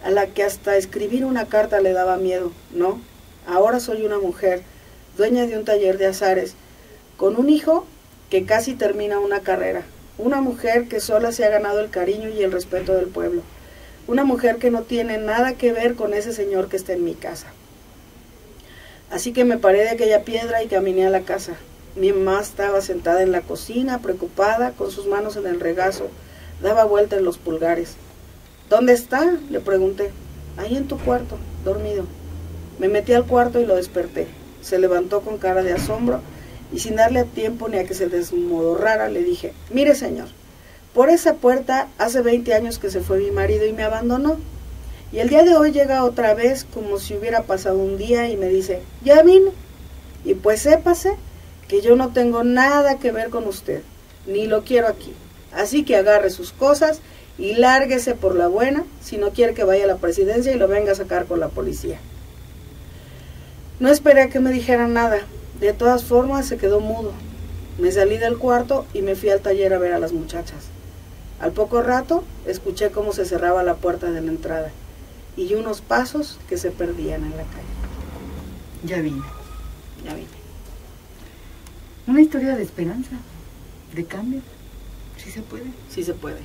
a la que hasta escribir una carta le daba miedo, no. Ahora soy una mujer, dueña de un taller de azares, con un hijo que casi termina una carrera. Una mujer que sola se ha ganado el cariño y el respeto del pueblo. Una mujer que no tiene nada que ver con ese señor que está en mi casa. Así que me paré de aquella piedra y caminé a la casa. Mi mamá estaba sentada en la cocina, preocupada, con sus manos en el regazo. Daba vuelta en los pulgares. ¿Dónde está?, le pregunté. Ahí en tu cuarto, dormido. Me metí al cuarto y lo desperté. Se levantó con cara de asombro y sin darle tiempo ni a que se desmodorrara, le dije, mire señor, por esa puerta hace 20 años que se fue mi marido y me abandonó. Y el día de hoy llega otra vez como si hubiera pasado un día y me dice, ya vino. Y pues sépase que yo no tengo nada que ver con usted, ni lo quiero aquí. Así que agarre sus cosas y lárguese por la buena si no quiere que vaya a la presidencia y lo venga a sacar con la policía. No esperé a que me dijera nada. De todas formas se quedó mudo. Me salí del cuarto y me fui al taller a ver a las muchachas. Al poco rato escuché cómo se cerraba la puerta de la entrada y unos pasos que se perdían en la calle. Ya vine. Ya vine. Una historia de esperanza, de cambio. Sí se puede. Sí se puede.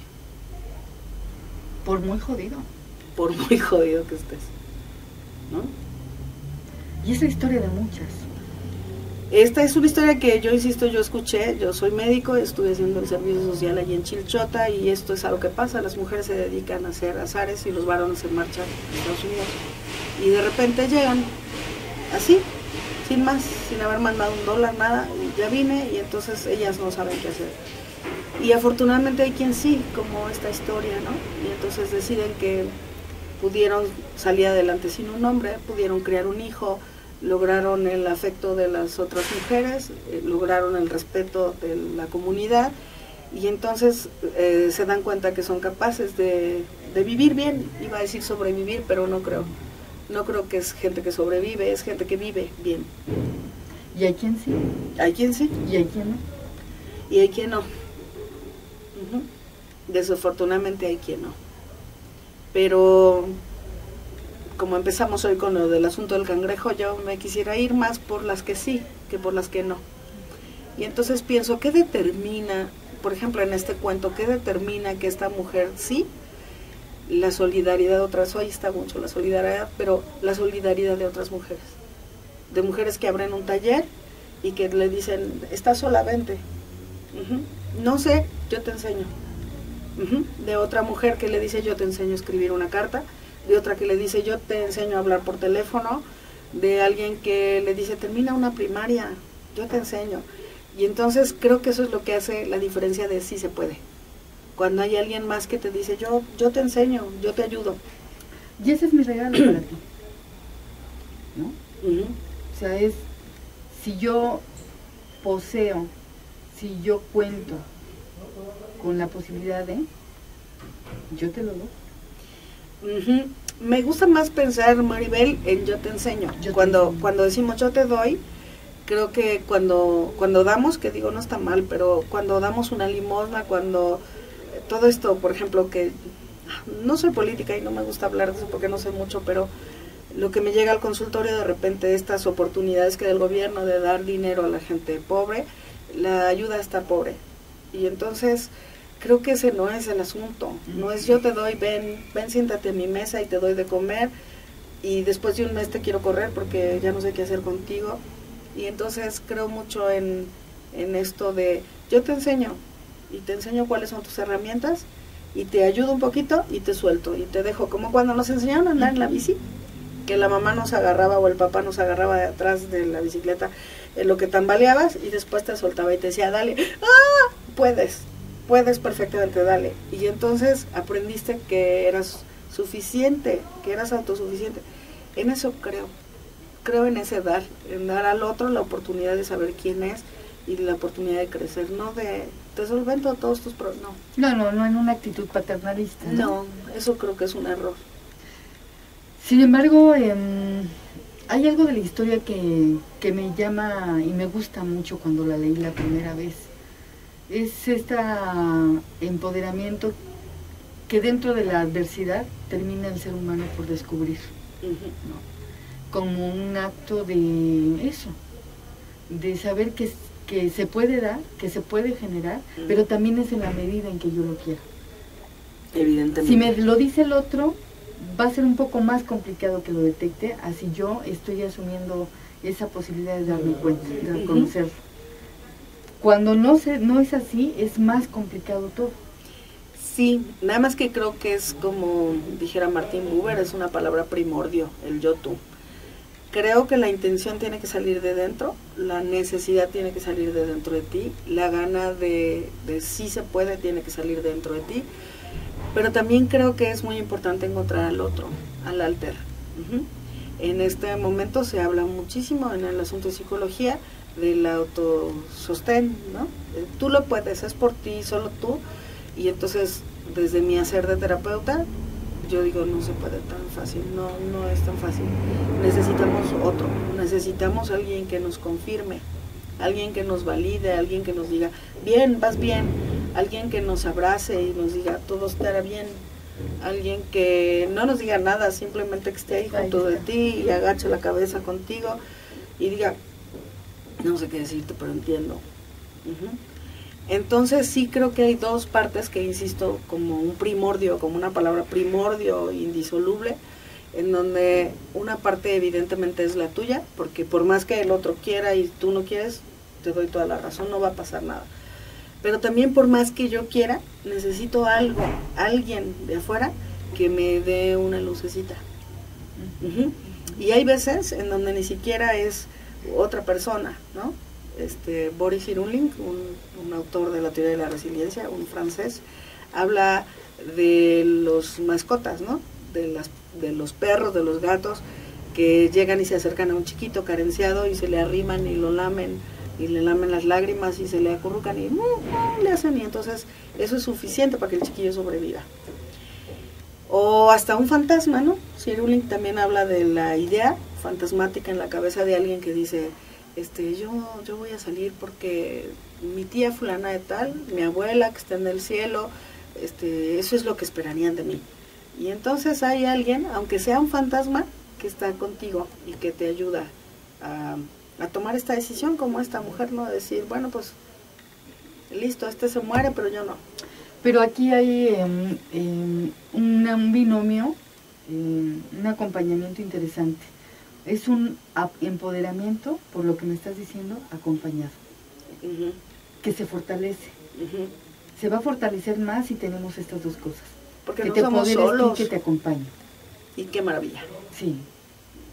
Por muy jodido. Por muy jodido que estés, ¿no? Y es la historia de muchas. Esta es una historia que yo, insisto, yo escuché. Yo soy médico, estuve haciendo el servicio social allí en Chilchota y esto es algo que pasa. Las mujeres se dedican a hacer azares y los varones se marchan a Estados Unidos. Y de repente llegan así, sin más, sin haber mandado $1, nada. Y ya vine y entonces ellas no saben qué hacer. Y afortunadamente hay quien sí, como esta historia, ¿no? Y entonces deciden que pudieron salir adelante sin un hombre, pudieron criar un hijo, lograron el afecto de las otras mujeres, lograron el respeto de la comunidad y entonces se dan cuenta que son capaces de de vivir bien, iba a decir sobrevivir, pero no creo. No creo que es gente que sobrevive, es gente que vive bien. ¿Y hay quien sí? Hay quien sí. ¿Y hay quien no? Y hay quien no. Desafortunadamente hay quien no. Pero como empezamos hoy con lo del asunto del cangrejo, yo me quisiera ir más por las que sí, que por las que no. Y entonces pienso, ¿qué determina, por ejemplo en este cuento, qué determina que esta mujer sí? La solidaridad de otras, hoy está mucho la solidaridad, pero la solidaridad de otras mujeres. De mujeres que abren un taller y que le dicen, estás sola, vente. No sé, yo te enseño. De otra mujer que le dice, yo te enseño a escribir una carta. De otra que le dice, yo te enseño a hablar por teléfono. De alguien que le dice, termina una primaria, yo te enseño. Y entonces creo que eso es lo que hace la diferencia de sí se puede. Cuando hay alguien más que te dice, yo te enseño, yo te ayudo. Y ese es mi regalo para ti, ¿no? O sea, es, si yo poseo, si yo cuento con la posibilidad de, yo te lo doy. Me gusta más pensar, Maribel, en yo te enseño. Cuando decimos yo te doy, creo que cuando damos, que digo no está mal, pero cuando damos una limosna, cuando todo esto, por ejemplo, que no soy política y no me gusta hablar de eso porque no sé mucho, pero lo que me llega al consultorio de repente, estas oportunidades que del gobierno de dar dinero a la gente pobre, la ayuda a estar pobre. Y entonces creo que ese no es el asunto, no es yo te doy, ven siéntate a mi mesa y te doy de comer y después de un mes te quiero correr porque ya no sé qué hacer contigo. Y entonces creo mucho en esto de yo te enseño y te enseño cuáles son tus herramientas y te ayudo un poquito y te suelto y te dejo, como cuando nos enseñaron a andar en la bici, que la mamá nos agarraba o el papá nos agarraba de atrás de la bicicleta en lo que tambaleabas y después te soltaba y te decía, dale, puedes perfectamente, dale. Y entonces aprendiste que eras suficiente, que eras autosuficiente. En eso creo en ese dar, en dar al otro la oportunidad de saber quién es y la oportunidad de crecer, no de te solvento todos tus problemas, no en una actitud paternalista. No, eso creo que es un error. Sin embargo, hay algo de la historia que me llama y me gusta mucho cuando la leí la primera vez. Es este empoderamiento que dentro de la adversidad termina el ser humano por descubrir, ¿no? Como un acto de eso, de saber que se puede dar, que se puede generar, pero también es en la medida en que yo lo quiera. Evidentemente. Si me lo dice el otro, va a ser un poco más complicado que lo detecte, así yo estoy asumiendo esa posibilidad de darme cuenta, de reconocerlo. Cuando no es así, es más complicado todo. Sí, nada más que creo que es como dijera Martin Buber, es una palabra primordio, el yo-tú. Creo que la intención tiene que salir de dentro, la necesidad tiene que salir de dentro de ti, la gana de sí se puede tiene que salir dentro de ti, pero también creo que es muy importante encontrar al otro, al alter. En este momento se habla muchísimo en el asunto de psicología del autosostén, ¿no? Tú lo puedes, es por ti, solo tú, y entonces desde mi hacer de terapeuta, yo digo, no se puede tan fácil, no es tan fácil. Necesitamos otro, necesitamos alguien que nos confirme, alguien que nos valide, alguien que nos diga, bien, vas bien, alguien que nos abrace y nos diga, todo estará bien, alguien que no nos diga nada, simplemente que esté ahí junto de ti y agache la cabeza contigo y diga, no sé qué decirte, pero entiendo. Entonces sí creo que hay dos partes que insisto como un primordio, como una palabra primordio indisoluble, en donde una parte evidentemente es la tuya, porque por más que el otro quiera y tú no quieres, te doy toda la razón, no va a pasar nada. Pero también por más que yo quiera, necesito algo, alguien de afuera que me dé una lucecita. Y hay veces en donde ni siquiera es otra persona, ¿no? Boris Cyrulnik, un autor de la teoría de la resiliencia, un francés, habla de los mascotas, ¿no? De los perros, de los gatos, que llegan y se acercan a un chiquito carenciado y se le arriman y lo lamen, y le lamen las lágrimas y se le acurrucan y le hacen, y entonces eso es suficiente para que el chiquillo sobreviva. O hasta un fantasma, ¿no? Cyrulnik también habla de la idea fantasmática en la cabeza de alguien que dice, yo voy a salir porque mi tía fulana de tal, mi abuela que está en el cielo, eso es lo que esperarían de mí. Y entonces hay alguien, aunque sea un fantasma, que está contigo y que te ayuda a tomar esta decisión, como esta mujer, ¿no? Decir, bueno, pues, listo, se muere, pero yo no. Pero aquí hay un binomio, un acompañamiento interesante. Es un empoderamiento, por lo que me estás diciendo, acompañado, que se fortalece. Se va a fortalecer más si tenemos estas dos cosas. Porque que no te somos solos. Y que te acompañe. Y qué maravilla. Sí,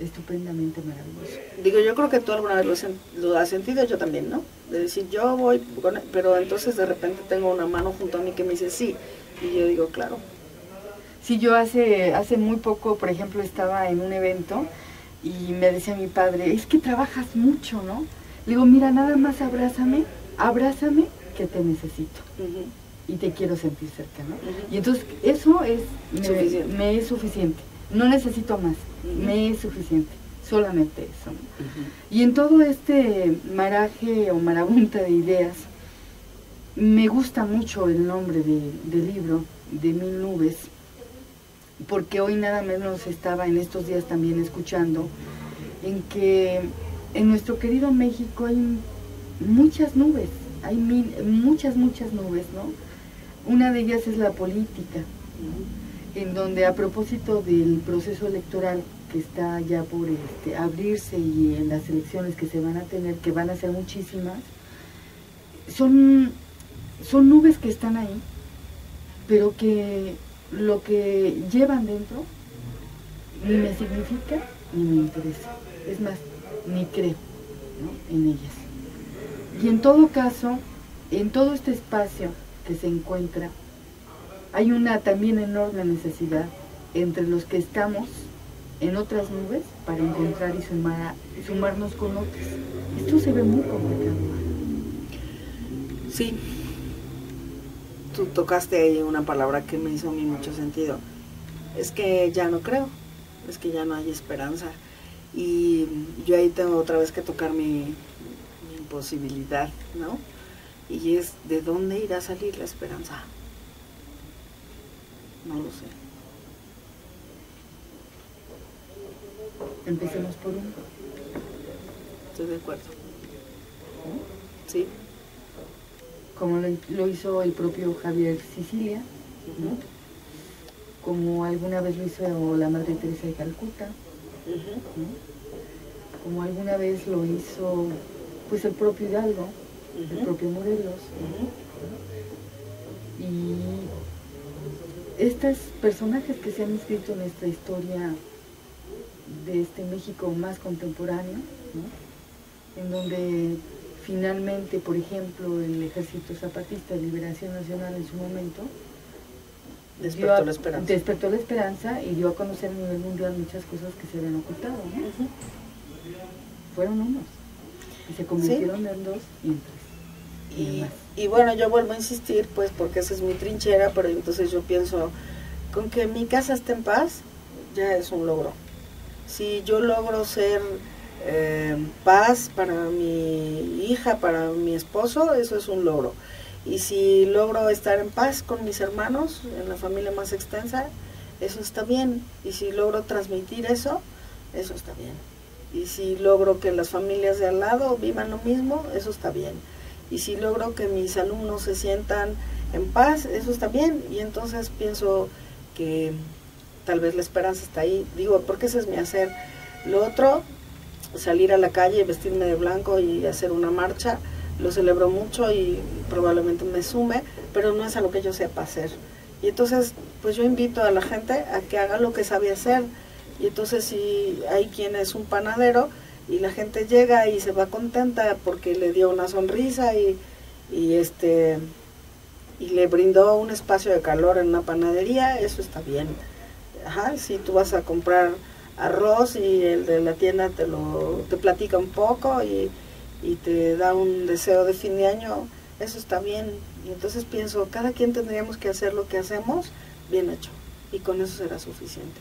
estupendamente maravilloso. Digo, yo creo que tú alguna vez lo has sentido, yo también, ¿no? De decir, yo voy, pero entonces de repente tengo una mano junto a mí que me dice sí. Y yo digo, claro. Sí, yo hace muy poco, por ejemplo, estaba en un evento y me decía mi padre, es que trabajas mucho, ¿no? Le digo, mira, nada más abrázame que te necesito. Y te quiero sentir cerca, ¿no? Y entonces eso me es suficiente. No necesito más, me es suficiente. Solamente eso. Y en todo este maraje o marabunta de ideas, me gusta mucho el nombre del libro, de 1000 nubes, porque hoy nada menos estaba en estos días también escuchando en que en nuestro querido México hay muchas nubes, hay muchas nubes, ¿no? Una de ellas es la política, en donde a propósito del proceso electoral que está ya por abrirse y en las elecciones que se van a tener, que van a ser muchísimas, son nubes que están ahí, pero que lo que llevan dentro ni me significa ni me interesa. Es más, ni creo, ¿no?, en ellas. Y en todo caso, en todo este espacio que se encuentra, hay una también enorme necesidad entre los que estamos en otras nubes para encontrar y sumarnos con otras. Esto se ve muy complicado. Sí, tú tocaste ahí una palabra que me hizo a mí mucho sentido. Es que ya no creo, es que ya no hay esperanza. Y yo ahí tengo otra vez que tocar mi imposibilidad, ¿no? Y es, ¿de dónde irá a salir la esperanza? No lo sé. Empecemos por uno. Estoy de acuerdo. Sí. Como lo hizo el propio Javier Sicilia, ¿no? Como alguna vez lo hizo la Madre Teresa de Calcuta, ¿no? Como alguna vez lo hizo pues el propio Hidalgo, el propio Morelos, ¿no? Y estos personajes que se han inscrito en esta historia de este México más contemporáneo, ¿no?, en donde finalmente, por ejemplo, el Ejército Zapatista de Liberación Nacional en su momento despertó la esperanza y dio a conocer a nivel mundial muchas cosas que se habían ocultado, ¿no? Fueron unos y se convirtieron en dos y en tres. Y bueno, yo vuelvo a insistir, pues porque esa es mi trinchera, pero entonces yo pienso, con que mi casa esté en paz, ya es un logro. Si yo logro ser paz para mi hija, para mi esposo, eso es un logro. Y si logro estar en paz con mis hermanos, en la familia más extensa, eso está bien. Y si logro transmitir eso, eso está bien. Y si logro que las familias de al lado vivan lo mismo, eso está bien. Y si logro que mis alumnos se sientan en paz, eso está bien. Y entonces pienso que tal vez la esperanza está ahí. Digo, porque ese es mi hacer. Lo otro, salir a la calle, vestirme de blanco y hacer una marcha, lo celebro mucho y probablemente me sume, pero no es a lo que yo sepa hacer. Y entonces, pues yo invito a la gente a que haga lo que sabe hacer. Y entonces si hay quien es un panadero y la gente llega y se va contenta porque le dio una sonrisa y le brindó un espacio de calor en una panadería, eso está bien. Ajá, si tú vas a comprar arroz y el de la tienda te platica un poco y te da un deseo de fin de año, eso está bien. Y entonces pienso, cada quien tendríamos que hacer lo que hacemos bien hecho. y con eso será suficiente.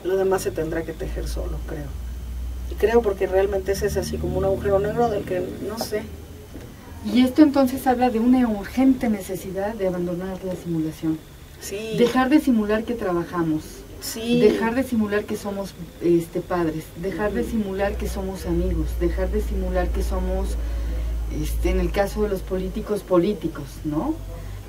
Lo demás se tendrá que tejer solo, creo. Y creo porque realmente ese es así como un agujero negro del que no sé. Y esto entonces habla de una urgente necesidad de abandonar la simulación. Sí. Dejar de simular que trabajamos. Sí. Dejar de simular que somos padres, dejar de simular que somos amigos, dejar de simular que somos, en el caso de los políticos, ¿no?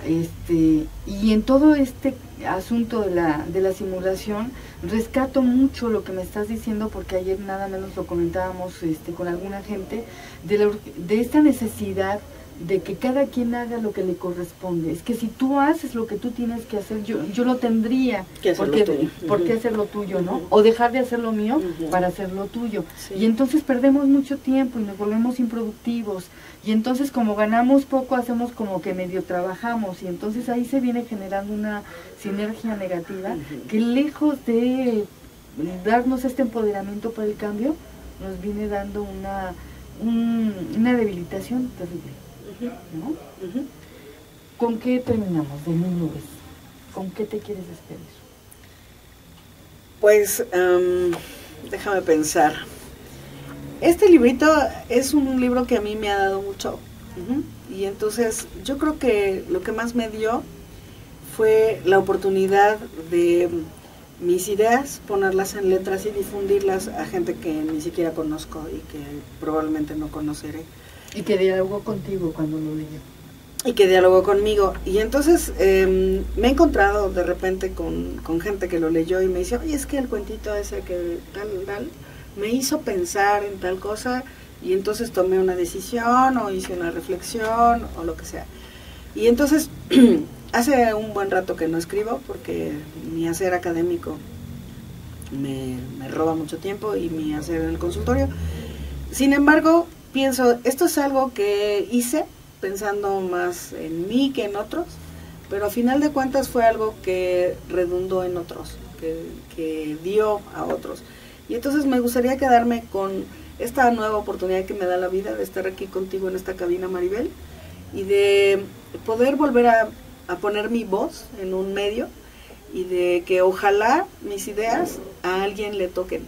Y en todo este asunto de la simulación, rescato mucho lo que me estás diciendo, porque ayer nada menos lo comentábamos con alguna gente, de esta necesidad de que cada quien haga lo que le corresponde. Es que si tú haces lo que tú tienes que hacer, yo lo tendría, ¿por qué hacer lo tuyo, no? O dejar de hacer lo mío para hacer lo tuyo. Sí. Y entonces perdemos mucho tiempo y nos volvemos improductivos. Y entonces como ganamos poco, hacemos como que medio trabajamos. Y entonces ahí se viene generando una sinergia negativa que lejos de darnos este empoderamiento para el cambio, nos viene dando una debilitación terrible. ¿No? ¿Con qué terminamos de mi nubes? ¿Con qué te quieres despedir? Pues déjame pensar. Este librito es un libro que a mí me ha dado mucho. Y entonces yo creo que lo que más me dio fue la oportunidad de mis ideas, ponerlas en letras y difundirlas a gente que ni siquiera conozco y que probablemente no conoceré. Y que dialogó contigo cuando lo leyó. Y que dialogó conmigo. Y entonces me he encontrado de repente con gente que lo leyó y me dice, oye, es que el cuentito ese que tal, me hizo pensar en tal cosa, y entonces tomé una decisión o hice una reflexión o lo que sea. Y entonces hace un buen rato que no escribo porque mi hacer académico me roba mucho tiempo y mi hacer en el consultorio. Sin embargo, pienso, esto es algo que hice pensando más en mí que en otros, pero a final de cuentas fue algo que redundó en otros, que dio a otros. Y entonces me gustaría quedarme con esta nueva oportunidad que me da la vida de estar aquí contigo en esta cabina, Maribel, y de poder volver a poner mi voz en un medio y de que ojalá mis ideas a alguien le toquen.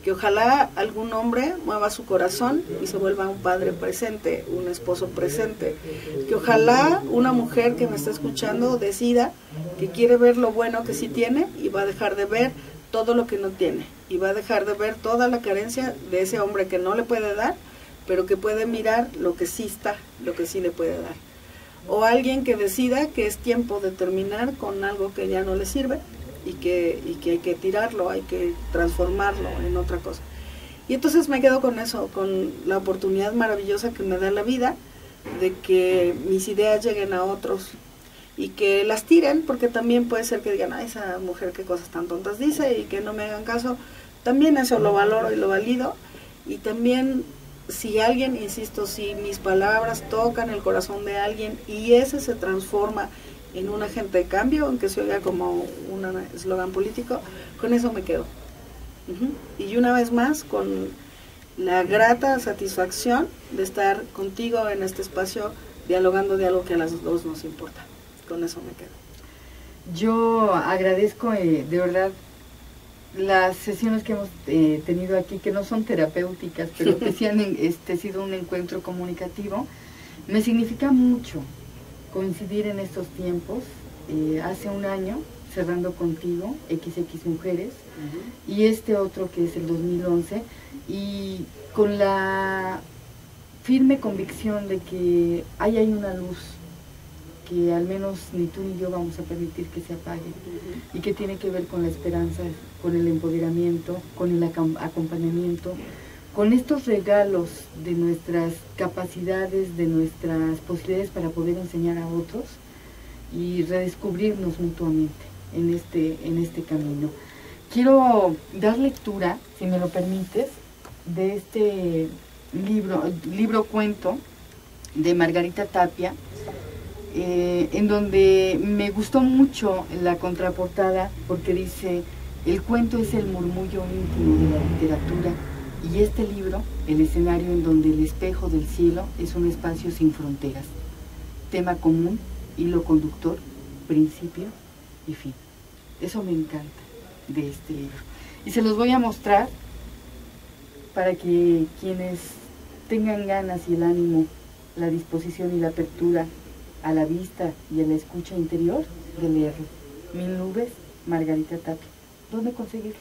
Que ojalá algún hombre mueva su corazón y se vuelva un padre presente, un esposo presente. Que ojalá una mujer que me está escuchando decida que quiere ver lo bueno que sí tiene y va a dejar de ver todo lo que no tiene. Y va a dejar de ver toda la carencia de ese hombre que no le puede dar, pero que puede mirar lo que sí está, lo que sí le puede dar. O alguien que decida que es tiempo de terminar con algo que ya no le sirve, y que hay que tirarlo, hay que transformarlo en otra cosa. Y entonces me quedo con eso, con la oportunidad maravillosa que me da la vida de que mis ideas lleguen a otros y que las tiren, porque también puede ser que digan, ah, esa mujer qué cosas tan tontas dice, y que no me hagan caso. También eso lo valoro y lo valido. Y también si alguien, insisto, si mis palabras tocan el corazón de alguien y ese se transforma en un agente de cambio, aunque se oiga como un eslogan político, con eso me quedo. Y una vez más, con la grata satisfacción de estar contigo en este espacio, dialogando de algo que a las dos nos importa. Con eso me quedo. Yo agradezco de verdad las sesiones que hemos tenido aquí, que no son terapéuticas, pero que sí han sido un encuentro comunicativo. Me significa mucho coincidir en estos tiempos. Hace un año, cerrando contigo, XX Mujeres, y este otro que es el 2011, y con la firme convicción de que ahí hay una luz que al menos ni tú ni yo vamos a permitir que se apague, y que tiene que ver con la esperanza, con el empoderamiento, con el acompañamiento, con estos regalos de nuestras capacidades, de nuestras posibilidades para poder enseñar a otros y redescubrirnos mutuamente en este camino. Quiero dar lectura, si me lo permites, de este libro cuento de Margarita Tapia, en donde me gustó mucho la contraportada, porque dice: el cuento es el murmullo íntimo de la literatura, y este libro, el escenario en donde el espejo del cielo es un espacio sin fronteras. Tema común, hilo conductor, principio y fin. Eso me encanta de este libro. Y se los voy a mostrar para que quienes tengan ganas y el ánimo, la disposición y la apertura a la vista y a la escucha interior de leerlo. Mil nubes, Margarita Tapia. ¿Dónde conseguirlo?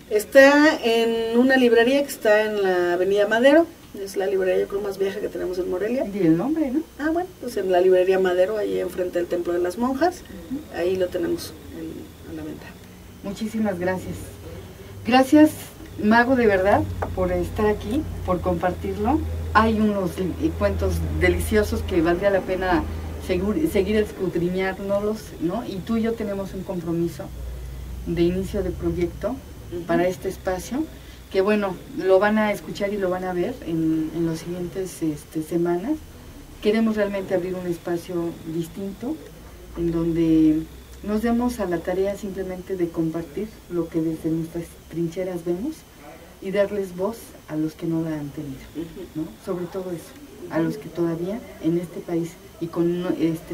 Está en una librería que está en la Avenida Madero. Es la librería, yo creo, más vieja que tenemos en Morelia. Y el nombre, ¿no? Ah, bueno, pues en la librería Madero, ahí enfrente del Templo de las Monjas. Ahí lo tenemos a la venta. Muchísimas gracias. Gracias, Mago, de verdad, por estar aquí, por compartirlo. Hay unos cuentos deliciosos que valdría la pena seguir escudriñándolos, ¿no? Y tú y yo tenemos un compromiso de inicio de proyecto para este espacio, que bueno, lo van a escuchar y lo van a ver en las siguientes semanas. Queremos realmente abrir un espacio distinto, en donde nos demos a la tarea simplemente de compartir lo que desde nuestras trincheras vemos y darles voz a los que no la han tenido, ¿no? Sobre todo eso, a los que todavía en este país y con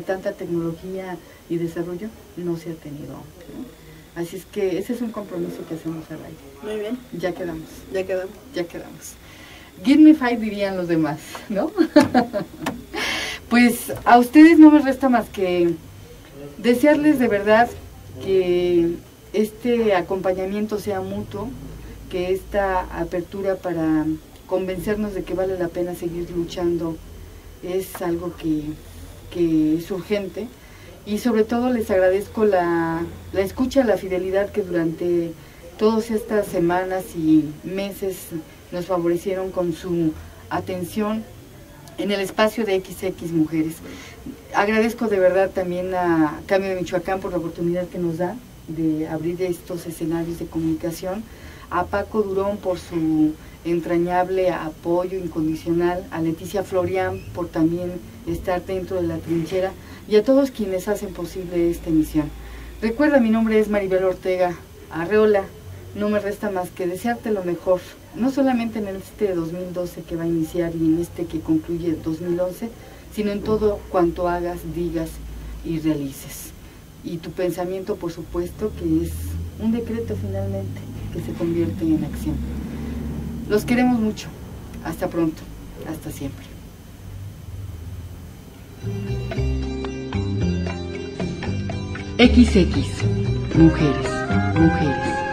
tanta tecnología y desarrollo no se ha tenido, ¿no? Así es que ese es un compromiso que hacemos al aire. Muy bien. Ya quedamos. Ya quedamos. Ya quedamos. Give me five, dirían los demás, ¿no? Pues a ustedes no me resta más que desearles de verdad que este acompañamiento sea mutuo, que esta apertura para convencernos de que vale la pena seguir luchando es algo que es urgente. Y sobre todo les agradezco la escucha, la fidelidad que durante todas estas semanas y meses nos favorecieron con su atención en el espacio de XX Mujeres. Agradezco de verdad también a Cambio de Michoacán por la oportunidad que nos da de abrir estos escenarios de comunicación, a Paco Durón por su entrañable apoyo incondicional, a Leticia Florian por también estar dentro de la trinchera, y a todos quienes hacen posible esta emisión. Recuerda, mi nombre es Maribel Ortega Arreola. No me resta más que desearte lo mejor, no solamente en este 2012 que va a iniciar y en este que concluye 2011, sino en todo cuanto hagas, digas y realices. Y tu pensamiento, por supuesto, que es un decreto finalmente que se convierte en acción. Los queremos mucho. Hasta pronto. Hasta siempre. XX. Mujeres.